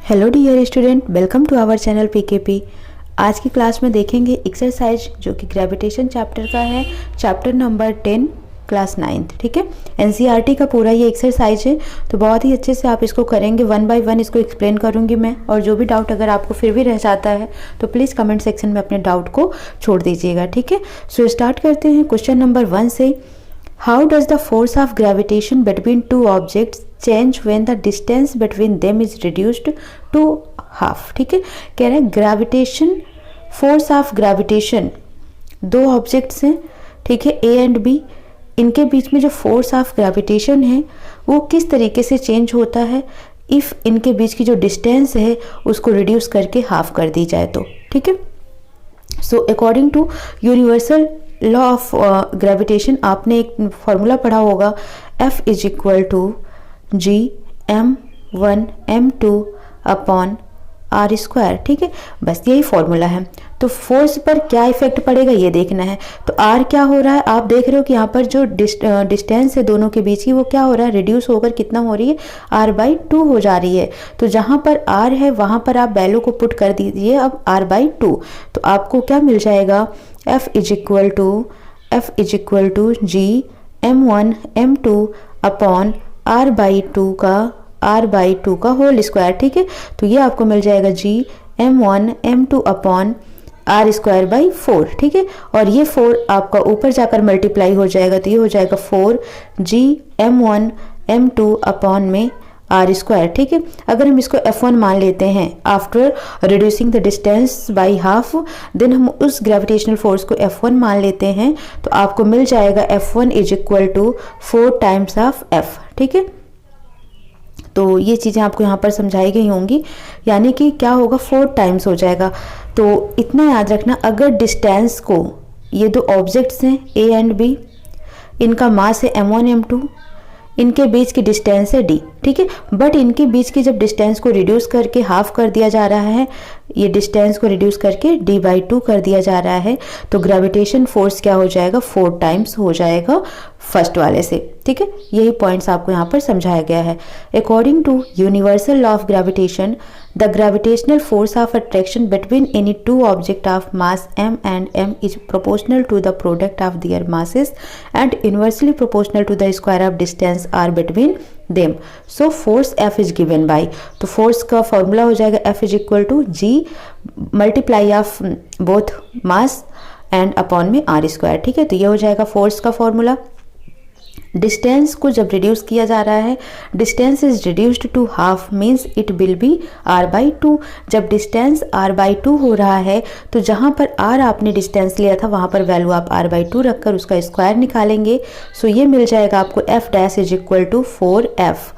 Hello dear student, welcome to our channel PKP. आज की class में देखेंगे एक्सरसाइज जो कि ग्रेविटेशन चैप्टर का है, चैप्टर नंबर 10 क्लास 9th। ठीक है, एनसीईआरटी का पूरा ये एक्सरसाइज है, तो बहुत ही अच्छे से आप इसको करेंगे। 1 बाय 1 इसको एक्सप्लेन करूंगी मैं, और जो भी डाउट अगर आपको फिर भी रह जाता है तो प्लीज़ कमेंट सेक्शन में अपने डाउट को छोड़ दीजिएगा। ठीक है, सो स्टार्ट करते हैं क्वेश्चन नंबर 1 से। How does the force of gravitation between two objects change when the distance between them is reduced to half. ठीक है, कह रहे हैं ग्रेविटेशन, फोर्स ऑफ ग्रेविटेशन, दो ऑब्जेक्ट्स हैं, ठीक है, ए एंड बी, इनके बीच में जो फोर्स ऑफ ग्रेविटेशन है वो किस तरीके से चेंज होता है इफ़ इनके बीच की जो डिस्टेंस है उसको रिड्यूस करके हाफ कर दी जाए तो। ठीक है, so according to universal law of gravitation आपने एक फॉर्मूला पढ़ा होगा, F is equal to G m1 m2 upon r square. ठीक है, बस यही फॉर्मूला है। तो फोर्स पर क्या इफेक्ट पड़ेगा ये देखना है। तो आर क्या हो रहा है, आप देख रहे हो कि यहाँ पर जो डिस्टेंस है दोनों के बीच की वो क्या हो रहा है, रिड्यूस होकर कितना हो रही है, r/2 हो जा रही है। तो जहाँ पर r है वहाँ पर आप वैल्यू को पुट कर दीजिए अब r/2, तो आपको क्या मिल जाएगा, F is equal to G m1 m2 upon r/2 का होल स्क्वायर। ठीक है, तो ये आपको मिल जाएगा G m1 m2 upon r square by 4। ठीक है, और ये 4 आपका ऊपर जाकर मल्टीप्लाई हो जाएगा, तो ये हो जाएगा 4 जी m1 m2 अपॉन में आर स्क्वायर। ठीक है, अगर हम इसको F1 मान लेते हैं after reducing the distance by half, then हम उस ग्रेविटेशनल फोर्स को F1 मान लेते हैं, तो आपको मिल जाएगा F1 is equal to 4 times of F। ठीक है, तो ये चीज़ें आपको यहाँ पर समझाई गई होंगी, यानी कि क्या होगा, 4 टाइम्स हो जाएगा। तो इतना याद रखना, अगर डिस्टेंस को, ये दो ऑब्जेक्ट्स हैं ए एंड बी, इनका मास है m1 m2, इनके बीच की डिस्टेंस है d। ठीक है, बट इनके बीच की जब डिस्टेंस को रिड्यूस करके हाफ कर दिया जा रहा है, ये डिस्टेंस को रिड्यूस करके d/2 कर दिया जा रहा है, तो ग्रेविटेशन फोर्स क्या हो जाएगा, 4 टाइम्स हो जाएगा फर्स्ट वाले से। ठीक है, यही पॉइंट्स आपको यहाँ पर समझाया गया है। According to universal law of gravitation, the gravitational force of attraction between any two object of mass m and m is proportional to the product of their masses and inversely proportional to the square of distance r between them. So force F is given by, तो force का formula हो जाएगा F is equal to G multiply of both mass and upon में r square. ठीक है, तो ये हो जाएगा फोर्स का फॉर्मूला। डिस्टेंस को जब रिड्यूस किया जा रहा है, distance is reduced to half means it will be r/2। जब डिस्टेंस r/2 हो रहा है, तो जहाँ पर r आपने डिस्टेंस लिया था वहाँ पर वैल्यू आप r/2 रखकर उसका स्क्वायर निकालेंगे। सो ये मिल जाएगा आपको F' is equal to 4F।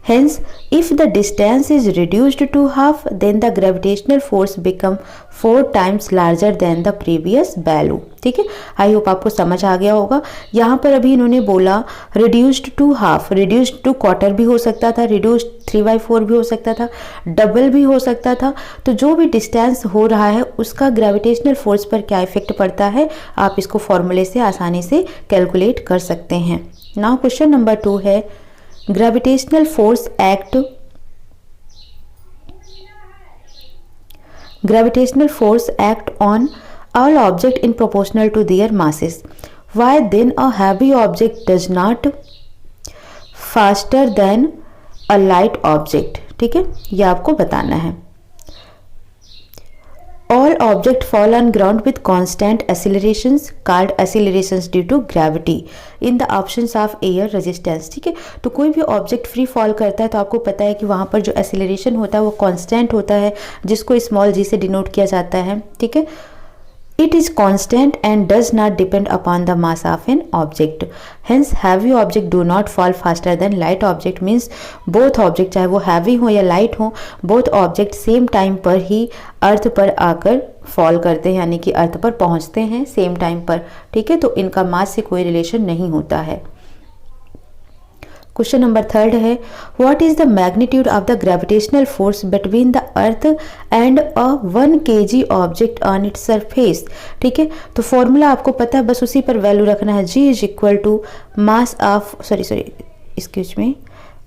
Hence, if the distance is reduced to half, then the gravitational force become 4 times larger than the previous value. ठीक है, आई होप आपको समझ आ गया होगा। यहाँ पर अभी इन्होंने बोला reduced to half, reduced to quarter भी हो सकता था, reduced 3/4 भी हो सकता था, डबल भी हो सकता था। तो जो भी डिस्टेंस हो रहा है उसका ग्रेविटेशनल फोर्स पर क्या इफेक्ट पड़ता है, आप इसको फॉर्मूले से आसानी से कैलकुलेट कर सकते हैं। नाउ क्वेश्चन नंबर 2 है, gravitational force act on all objects in proportional to their masses. Why then a heavy object does not faster than a light object? ठीक है, ये आपको बताना है। All objects fall on ground with constant accelerations called accelerations due to gravity in the options of air resistance. ठीक है, तो कोई भी ऑब्जेक्ट फ्री फॉल करता है तो आपको पता है कि वहाँ पर जो एक्सीलरेशन होता है वो कांस्टेंट होता है, जिसको स्मॉल g से डिनोट किया जाता है। ठीक है, it is constant and does not depend upon the mass of an object. Hence heavy object do not fall faster than light object. means both object, चाहे वो heavy हो या light हो, both object सेम टाइम पर ही अर्थ पर आकर fall करते हैं, यानी कि अर्थ पर पहुंचते हैं सेम टाइम पर। ठीक है, तो इनका मास से कोई रिलेशन नहीं होता है। क्वेश्चन नंबर 3 है, what is the magnitude of the gravitational force between the earth and a 1 kg object on its surface. ठीक है, तो फॉर्मूला आपको पता है, बस उसी पर वैल्यू रखना है। G is equal to mass of excuse me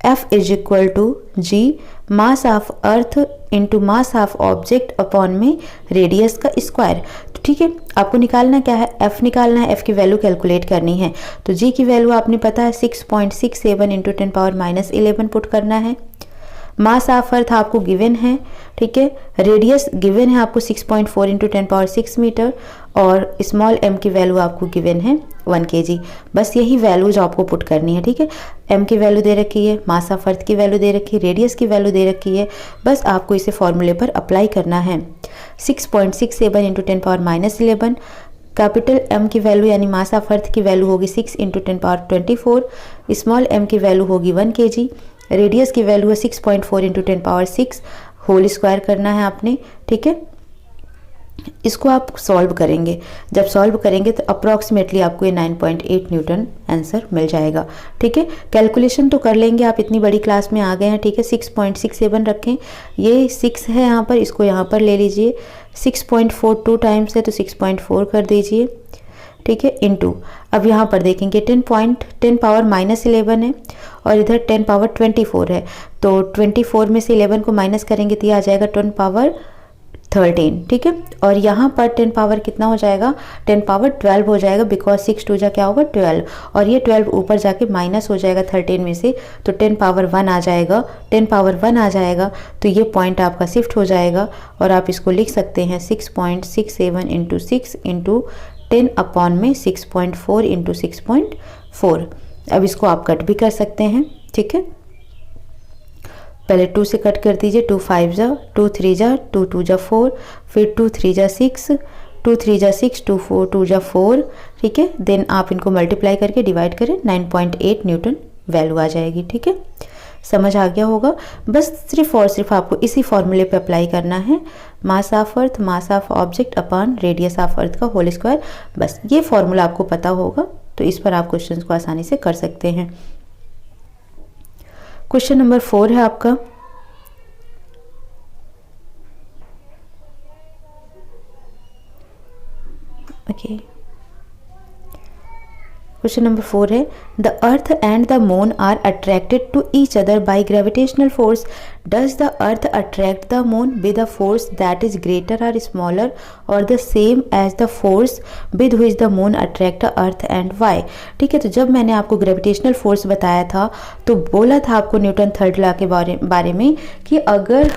F is equal to G mass of Earth into mass of object upon में रेडियस का स्क्वायर। तो ठीक है, आपको निकालना क्या है, F निकालना है, F की वैल्यू कैलकुलेट करनी है। तो G की वैल्यू आपने पता है 6.67 इंटू 10⁻−11 पुट करना है। मास ऑफ अर्थ आपको गिवन है, ठीक है, रेडियस गिवन है आपको 6.4 इंटू 10⁻6 मीटर, और स्मॉल m की वैल्यू आपको गिवन है 1 kg। बस यही वैल्यूज आपको पुट करनी है, ठीक है। m की वैल्यू दे रखी है, मास ऑफ अर्थ की वैल्यू दे रखी है, रेडियस की वैल्यू दे रखी है, बस आपको इसे फॉर्मूले पर अप्लाई करना है। 6.67 इंटू 10⁻11, कैपिटल M की वैल्यू यानी मास ऑफ अर्थ की वैल्यू होगी 6 इंटू 10⁻24, स्मॉल m की वैल्यू होगी 1 kg, रेडियस की वैल्यू है 6.4 इंटू 10⁻6, होल स्क्वायर करना है आपने, ठीक है। इसको आप सॉल्व करेंगे, जब सॉल्व करेंगे तो अप्रॉक्सीमेटली आपको ये 9.8 न्यूटन आंसर मिल जाएगा, ठीक है। कैलकुलेशन तो कर लेंगे, आप इतनी बड़ी क्लास में आ गए हैं, ठीक है। 6.67 रखें, ये 6 है यहाँ पर, इसको यहाँ पर ले लीजिए, 6.42 टाइम्स है तो 6.4 कर दीजिए, ठीक है, इनटू अब यहाँ पर देखेंगे 10 पावर -11 है और इधर 10 पावर 24 है, तो 24 में से 11 को माइनस करेंगे तो ये आ जाएगा 10 पावर 13, ठीक है। और यहाँ पर 10 पावर कितना हो जाएगा, 10 पावर 12 हो जाएगा, बिकॉज 6 2 जा क्या होगा 12, और ये 12 ऊपर जाके माइनस हो जाएगा 13 में से, तो 10 पावर 1 आ जाएगा, 10 पावर 1 आ जाएगा, तो ये पॉइंट आपका शिफ्ट हो जाएगा और आप इसको लिख सकते हैं 6.67 इंटू 6 इंटू 10 अपॉन में 6.4 इंटू 6.4। अब इसको आप कट भी कर सकते हैं, ठीक है। पहले 2 से कट कर दीजिए, 2 5 जा, 2 3 जा, 2 2 जा 4, फिर 2 3 जा 6, 2 3 जा 6, 2 4 2 जा 4, ठीक है। देन आप इनको मल्टीप्लाई करके डिवाइड करें, 9.8 न्यूटन वैल्यू आ जाएगी, ठीक है। समझ आ गया होगा, बस सिर्फ और सिर्फ आपको इसी फॉर्मूले पे अप्लाई करना है, मास of earth mass of object upon radius of earth का होल स्क्वायर। बस ये फॉर्मूला आपको पता होगा तो इस पर आप क्वेश्चंस को आसानी से कर सकते हैं। क्वेश्चन नंबर 4 है आपका, ओके। क्वेश्चन नंबर 4 है, the earth and the moon are attracted to each other by gravitational force, does the earth attract the moon with a force that is greater or smaller or the same as the force with which the moon attract the earth and why. ठीक है, तो जब मैंने आपको gravitational force बताया था तो बोला था आपको न्यूटन थर्ड लॉ के बारे में कि अगर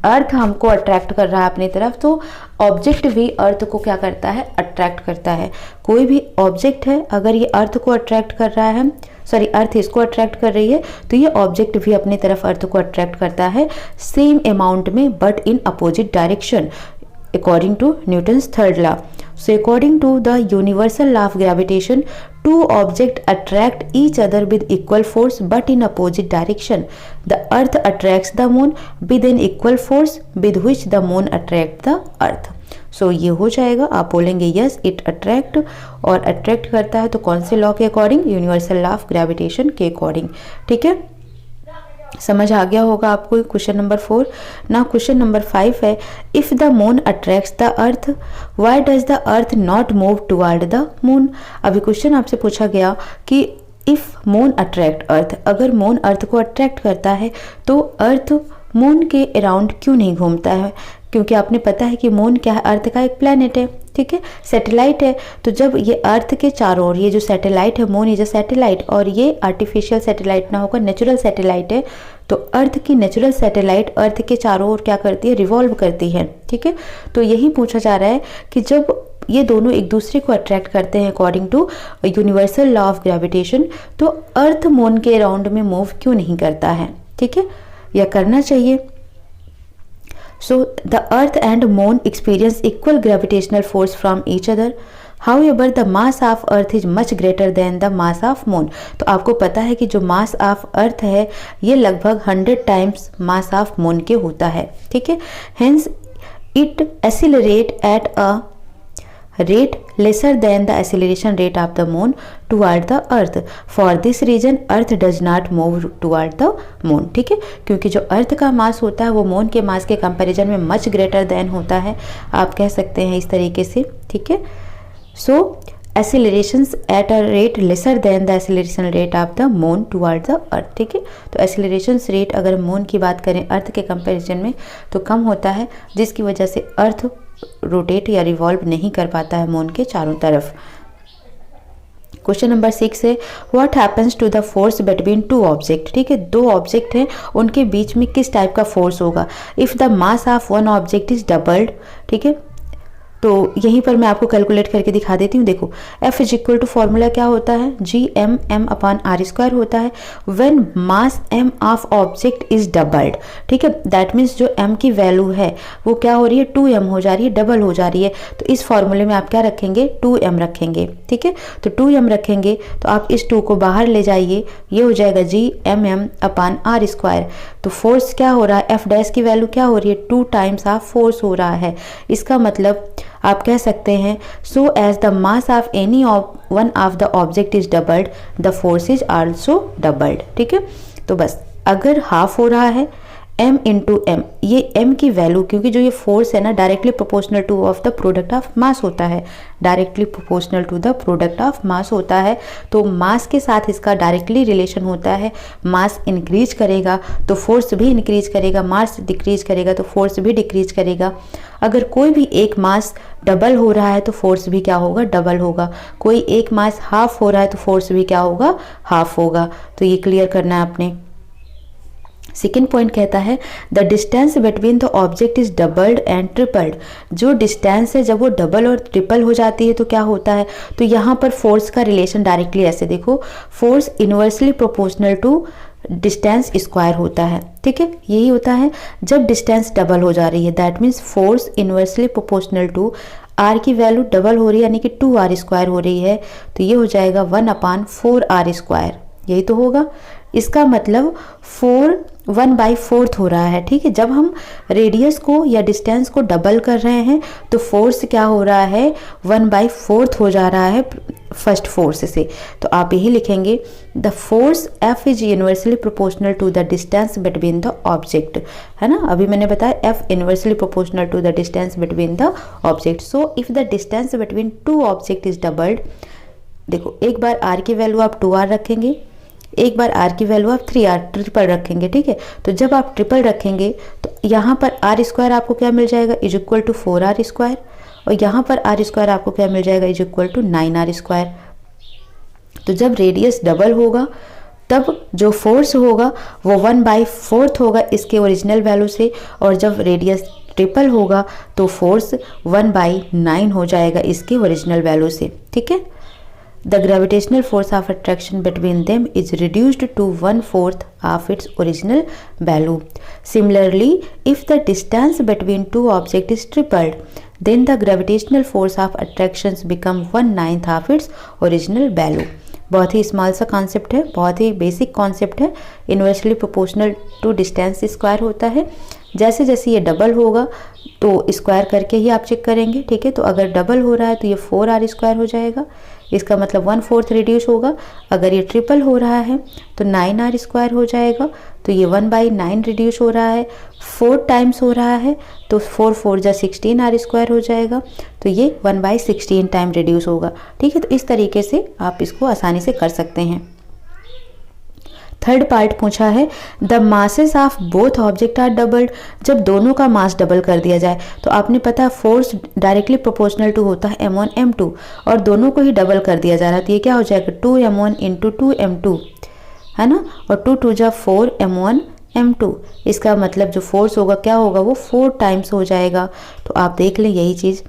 अर्थ हमको अट्रैक्ट कर रहा है अपनी तरफ तो ऑब्जेक्ट भी अर्थ को क्या करता है, अट्रैक्ट करता है। कोई भी ऑब्जेक्ट है अगर ये अर्थ को अट्रैक्ट कर रहा है, सॉरी अर्थ इसको अट्रैक्ट कर रही है, तो ये ऑब्जेक्ट भी अपनी तरफ अर्थ को अट्रैक्ट करता है सेम अमाउंट में but in opposite direction according to Newton's third law. So according to the universal law of gravitation, two objects attract each other with equal force but in opposite direction. The earth attracts the moon with an equal force with which the moon attracts the earth. So ये हो जाएगा, आप बोलेंगे yes it attract, और attract करता है तो कौन से लॉ के according, universal law of gravitation के अकॉर्डिंग। ठीक है, समझ आ गया होगा आपको क्वेश्चन नंबर 4। ना क्वेश्चन नंबर 5 है, if the moon attracts the earth why does the earth not move toward the moon. अभी क्वेश्चन आपसे पूछा गया कि इफ मून अट्रैक्ट अर्थ, अगर मून अर्थ को अट्रैक्ट करता है तो अर्थ मून के अराउंड क्यों नहीं घूमता है, क्योंकि आपने पता है कि मून क्या है, अर्थ का एक प्लैनेट है, ठीक है, सैटेलाइट है। तो जब ये अर्थ के चारों ओर ये जो सैटेलाइट है, मून इज अ सैटेलाइट, और ये आर्टिफिशियल सैटेलाइट ना होकर नेचुरल सैटेलाइट है, तो अर्थ की नेचुरल सैटेलाइट अर्थ के चारों ओर क्या करती है, रिवॉल्व करती है। ठीक है, तो यही पूछा जा रहा है कि जब ये दोनों एक दूसरे को अट्रैक्ट करते हैं according to universal law of gravitation, तो अर्थ मून के अराउंड में मूव क्यों नहीं करता है। ठीक है, या करना चाहिए। So the earth and moon experience equal gravitational force from each other. However, the mass of earth is much greater than the mass of moon. तो आपको पता है कि जो mass of earth है ये लगभग 100 times mass of moon के होता है। ठीक है, hence it accelerate at a rate lesser than the acceleration rate of the moon toward the earth. For this reason earth does not move toward the moon. ठीक है, क्योंकि जो अर्थ का मास होता है वो मून के मास के कंपैरिजन में मच ग्रेटर देन होता है, आप कह सकते हैं इस तरीके से। ठीक है, so accelerations at a rate lesser than the acceleration rate of the moon toward the earth, ठीक है। तो एक्सेलरेशंस रेट अगर मून की बात करें अर्थ के कंपैरिजन में तो कम होता है, जिसकी वजह से अर्थ रोटेट या रिवॉल्व नहीं कर पाता है मून के चारों तरफ। क्वेश्चन नंबर 6 है what happens to the force between two object, ठीक है। दो ऑब्जेक्ट हैं, उनके बीच में किस टाइप का फोर्स होगा। If the mass of one object is doubled, ठीक है, तो यहीं पर मैं आपको कैलकुलेट करके दिखा देती हूँ। देखो F is equal to formula क्या होता है, GM अपॉन आर स्क्वायर होता है when mass M of object is doubled, ठीक है। दैट मीन्स जो M की वैल्यू है वो क्या हो रही है, 2M हो जा रही है, डबल हो जा रही है। तो इस फॉर्मूले में आप क्या रखेंगे, 2M रखेंगे, ठीक है। तो 2M रखेंगे तो आप इस 2 को बाहर ले जाइए, ये हो जाएगा GMM अपॉन आर स्क्वायर। तो फोर्स क्या हो रहा है, F डैश की वैल्यू क्या हो रही है, 2 टाइम्स ऑफ फोर्स हो रहा है। इसका मतलब आप कह सकते हैं so as the mass of any one of the object is doubled the force is also doubled, ठीक है। तो बस अगर हाफ हो रहा है m इंटू एम, ये m की वैल्यू, क्योंकि जो ये फोर्स है ना directly proportional to of the product of mass होता है, directly proportional to the product of mass होता है। तो मास के साथ इसका डायरेक्टली रिलेशन होता है, मास इंक्रीज करेगा तो फोर्स भी इंक्रीज करेगा, मास डिक्रीज करेगा तो फोर्स भी डिक्रीज करेगा। अगर कोई भी एक मास डबल हो रहा है तो फोर्स भी क्या होगा, डबल होगा। कोई एक मास हाफ हो रहा है तो फोर्स भी क्या होगा, हाफ होगा। तो ये क्लियर करना है आपने। सेकेंड पॉइंट कहता है the distance between the object is doubled and tripled. जो डिस्टेंस है जब वो डबल और ट्रिपल हो जाती है तो क्या होता है, तो यहाँ पर फोर्स का रिलेशन डायरेक्टली ऐसे देखो, force inversely proportional to distance square होता है, ठीक है। यही होता है जब डिस्टेंस डबल हो जा रही है, that means force inversely proportional to r की वैल्यू डबल हो रही है यानी कि 2r स्क्वायर हो रही है, तो ये हो जाएगा 1/4r स्क्वायर, यही तो होगा। इसका मतलब 1/4 हो रहा है, ठीक है। जब हम रेडियस को या डिस्टेंस को डबल कर रहे हैं तो फोर्स क्या हो रहा है, 1/4 हो जा रहा है फर्स्ट फोर्स से। तो आप यही लिखेंगे the force F is universally proportional to the distance between the object, है ना। अभी मैंने बताया F inversely proportional to the distance between the object. So if the distance between two object is doubled, देखो एक बार R की value आप 2r रखेंगे, एक बार R की वैल्यू आप 3r ट्रिपल रखेंगे, ठीक है। तो जब आप ट्रिपल रखेंगे तो यहाँ पर r स्क्वायर आपको क्या मिल जाएगा, is equal to 4r square, और यहाँ पर r स्क्वायर आपको क्या मिल जाएगा, is equal to 9r square. तो जब रेडियस डबल होगा तब जो फोर्स होगा वो 1/4 होगा इसके ओरिजिनल वैल्यू से, और जब रेडियस ट्रिपल होगा तो फोर्स 1/9 हो जाएगा इसके ओरिजिनल वैल्यू से, ठीक है। The gravitational force of attraction between them is reduced to 1/4 of its original value. Similarly, if the distance between two objects is tripled, then the gravitational force of attractions become 1/9 of its original value. बहुत ही small सा concept है, बहुत ही basic concept है। Inversely proportional to distance square होता है, जैसे जैसे ये डबल होगा तो स्क्वायर करके ही आप चेक करेंगे, ठीक है। तो अगर डबल हो रहा है तो ये 4r स्क्वायर हो जाएगा, इसका मतलब 1/4 रिड्यूस होगा। अगर ये ट्रिपल हो रहा है तो 9r स्क्वायर हो जाएगा, तो ये 1/9 रिड्यूस हो रहा है, 4 टाइम्स हो रहा है तो 4 जा 16r स्क्वायर हो जाएगा, तो ये 1/16 टाइम रिड्यूस होगा, ठीक है। तो इस तरीके से आप इसको आसानी से कर सकते हैं। थर्ड पार्ट पूछा है the masses of both object are doubled. जब दोनों का मास डबल कर दिया जाए तो आपने पता फोर्स डायरेक्टली प्रोपोर्शनल टू होता है m1 m2, और दोनों को ही डबल कर दिया जा रहा है तो ये क्या हो जाएगा 2m1 इंटू 2m2, है ना, और 2 जा 4m1 m2। इसका मतलब जो फोर्स होगा क्या होगा, वो 4 टाइम्स हो जाएगा। तो आप देख लें यही चीज़,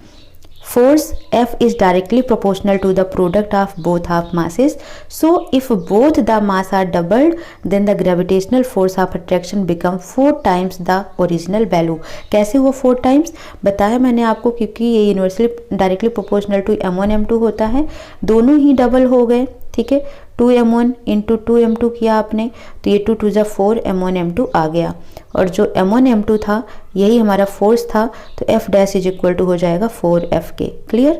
force F is directly proportional to the product of both half masses. So if both the mass are doubled, then the gravitational force of attraction become 4 times the original value. कैसे हुआ 4 times, बताया मैंने आपको, क्योंकि ये universally directly proportional to m1 m2 होता है, दोनों ही डबल हो गए, ठीक है। 2m1 इंटू 2m2 किया आपने तो ये 2 जा 4 m1 m2 आ गया, और जो m1 m2 था यही हमारा फोर्स था, तो F dash is equal to हो जाएगा 4F के। क्लियर।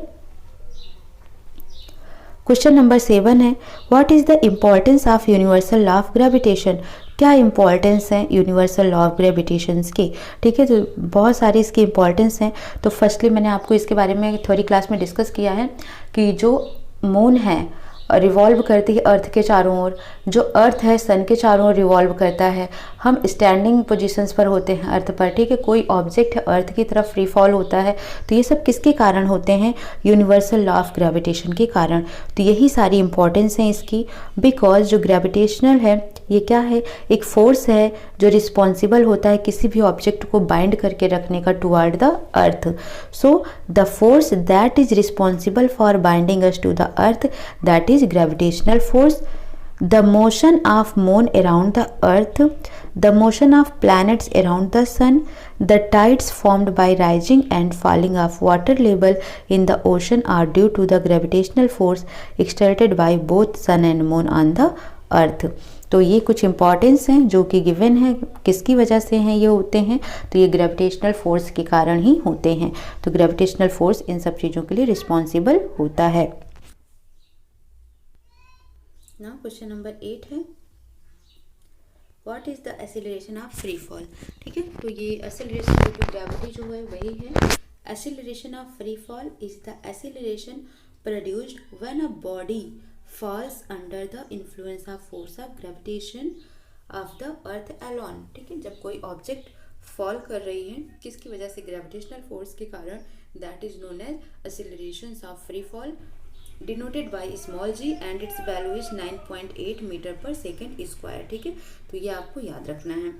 क्वेश्चन नंबर 7 है what is the importance of universal law of gravitation. क्या इंपॉर्टेंस है यूनिवर्सल लॉ ऑफ ग्रेविटेशन की, ठीक है। तो बहुत सारी इसकी इंपॉर्टेंस हैं। तो फर्स्टली मैंने आपको इसके बारे में थ्योरी क्लास में डिस्कस किया है कि जो मून है रिवॉल्व करती है अर्थ के चारों ओर, जो अर्थ है सन के चारों ओर रिवॉल्व करता है। हम स्टैंडिंग पोजीशंस पर होते हैं अर्थ पर, ठीक है। कोई ऑब्जेक्ट है अर्थ की तरफ फ्री फॉल होता है, तो ये सब किसके कारण होते हैं? यूनिवर्सल लॉ ऑफ ग्रेविटेशन के कारण। तो यही सारी इंपॉर्टेंस है इसकी, बिकॉज जो ग्रेविटेशनल है ये क्या है? एक फोर्स है जो रिस्पॉन्सिबल होता है किसी भी ऑब्जेक्ट को बाइंड करके रखने का toward the earth. So the force that is responsible for binding us to the earth, that is gravitational force. The motion of moon around the earth, the motion of planets around the sun, the tides formed by rising and falling of water level in the ocean are due to the gravitational force exerted by both sun and moon on the earth. तो ये कुछ importance हैं जो कि given है, किसकी वजह से हैं ये होते हैं? तो ये ग्रेविटेशनल फोर्स के कारण ही होते हैं। तो ग्रेविटेशनल फोर्स इन सब चीज़ों के लिए रिस्पॉन्सिबल होता है। ना क्वेश्चन नंबर 8 है, what is the acceleration of free fall? ठीक है, तो ये एक्सेलरेशन ड्यू टू ग्रेविटी जो है वही है। Acceleration of free fall is the acceleration produced when a body falls under the influence of force of gravitation of the earth alone. ठीक है, जब कोई ऑब्जेक्ट फॉल कर रही है किसकी वजह से? ग्रेविटेशनल फोर्स के कारण, that is known as acceleration of free fall, denoted by small G and its value is 9.8 metre per second square. ठीक है, तो ये आपको याद रखना है।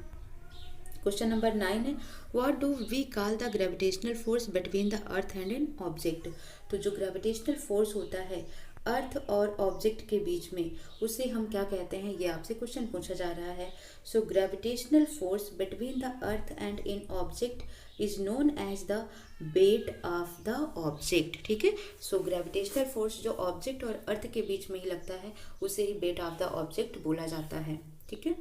क्वेश्चन नंबर 9 है, what do we call the gravitational force between the earth and an object? तो जो ग्रेविटेशनल फोर्स होता है अर्थ और ऑब्जेक्ट के बीच में, उसे हम क्या कहते हैं? ये आपसे क्वेश्चन पूछा जा रहा है। So gravitational force between the earth and in object is known as the weight of the object. ठीक है, सो ग्रेविटेशनल फोर्स जो ऑब्जेक्ट और अर्थ के बीच में ही लगता है उसे ही वेट ऑफ द ऑब्जेक्ट बोला जाता है। ठीक है,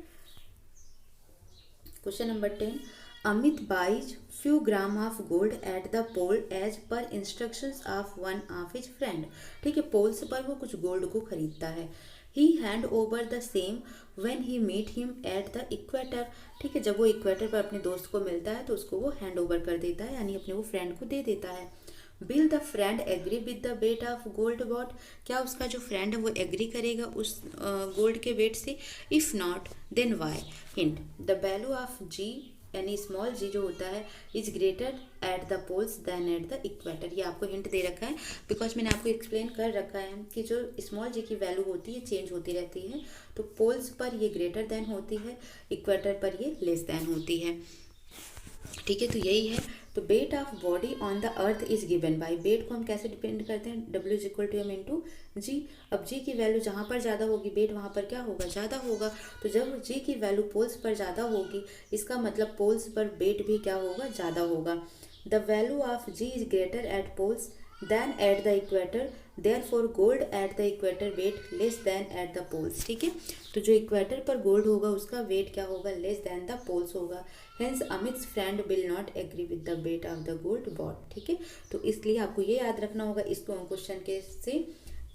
question number 10, Amit buys few gram of gold at the pole as per instructions of one of his friend। ठीक है, पोल्स पर वो कुछ गोल्ड को खरीदता है। He hand over the same when he meet him at the equator. ठीक है, जब वो इक्वेटर पर अपने दोस्त को मिलता है तो उसको वो हैंड ओवर कर देता है, यानी अपने वो फ्रेंड को दे देता है। Will the friend agree with the weight of gold bought? क्या उसका जो फ्रेंड है वो एग्री करेगा उस गोल्ड के वेट से? If not then why? Hint, the value of g यानी स्मॉल जी जो होता है is greater at the poles than at the equator. ये आपको हिंट दे रखा है बिकॉज मैंने आपको एक्सप्लेन कर रखा है कि जो स्मॉल जी की वैल्यू होती है चेंज होती रहती है। तो पोल्स पर ये ग्रेटर देन होती है, इक्वेटर पर ये लेस देन होती है। ठीक है, तो यही है। तो weight of body on the earth is given by, weight को हम कैसे डिपेंड करते हैं? W is equal to M into G. अब जी की वैल्यू जहाँ पर ज़्यादा होगी वेट वहाँ पर क्या होगा? ज़्यादा होगा। तो जब जी की वैल्यू पोल्स पर ज़्यादा होगी इसका मतलब पोल्स पर वेट भी क्या होगा? ज़्यादा होगा। The value of G is greater at poles than at the equator, therefore gold at the equator weight less than at the poles. ठीक है, तो जो इक्वेटर पर गोल्ड होगा उसका वेट क्या होगा? लेस देन द पोल्स होगा। Hence Amit's friend will not agree with the weight of the gold bought. ठीक है, तो इसलिए आपको ये याद रखना होगा इस क्वेश्चन के से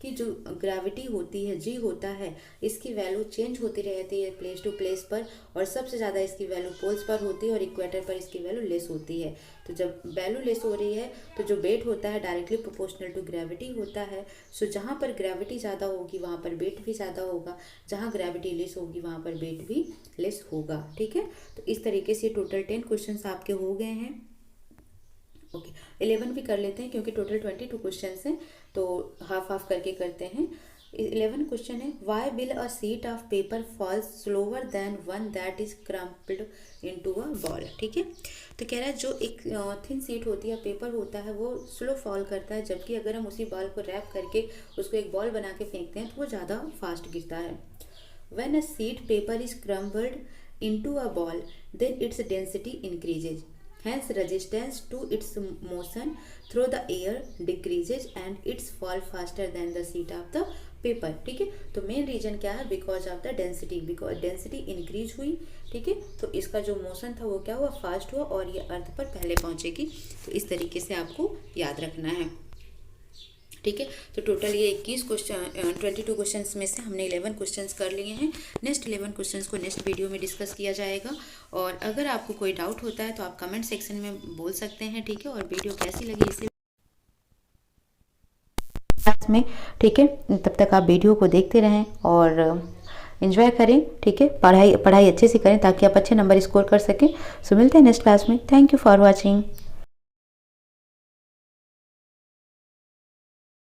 कि जो ग्रेविटी होती है जी होता है इसकी वैल्यू चेंज होती रहती है प्लेस टू प्लेस पर, और सबसे ज़्यादा इसकी वैल्यू पोल्स पर होती है और इक्वेटर पर इसकी वैल्यू लेस होती है। तो जब वैल्यू लेस हो रही है तो जो वेट होता है डायरेक्टली प्रोपोर्शनल टू ग्रेविटी होता है। सो जहाँ पर ग्रेविटी ज़्यादा होगी वहाँ पर वेट भी ज़्यादा होगा, जहाँ ग्रेविटी लेस होगी वहाँ पर वेट भी लेस होगा। ठीक है, तो इस तरीके से टोटल 10 क्वेश्चन आपके हो गए हैं। ओके, 11 भी कर लेते हैं क्योंकि टोटल 22 क्वेश्चन हैं, तो हाफ हाफ करके करते हैं। 11 क्वेश्चन है, why will a sheet of paper fall slower than one that is crumpled into a ball. ठीक है, तो कह रहा है जो एक थिन शीट होती है पेपर होता है वो स्लो फॉल करता है, जबकि अगर हम उसी बॉल को रैप करके उसको एक बॉल बना के फेंकते हैं तो वो ज़्यादा फास्ट गिरता है। When a sheet paper is crumpled into a ball then its density increases, hence resistance to its motion through the air decreases and its fall faster than the sheet of the paper। ठीक है, तो main reason क्या है? Because of the density, because density increase हुई। ठीक है, तो इसका जो मोशन था वो क्या हुआ? फास्ट हुआ और ये अर्थ पर पहले पहुंचेगी। तो इस तरीके से आपको याद रखना है। ठीक है, तो टोटल ये 21 क्वेश्चन 22 क्वेश्चंस में से हमने 11 क्वेश्चंस कर लिए हैं। नेक्स्ट 11 क्वेश्चंस को नेक्स्ट वीडियो में डिस्कस किया जाएगा, और अगर आपको कोई डाउट होता है तो आप कमेंट सेक्शन में बोल सकते हैं। ठीक है, और वीडियो कैसी लगी इसे में, ठीक है। तब तक आप वीडियो को देखते रहें और एंजॉय करें, ठीक है। पढ़ाई अच्छे से करें ताकि आप अच्छे नंबर स्कोर कर सकें। सो मिलते हैं नेक्स्ट क्लास में। Thank you for watching.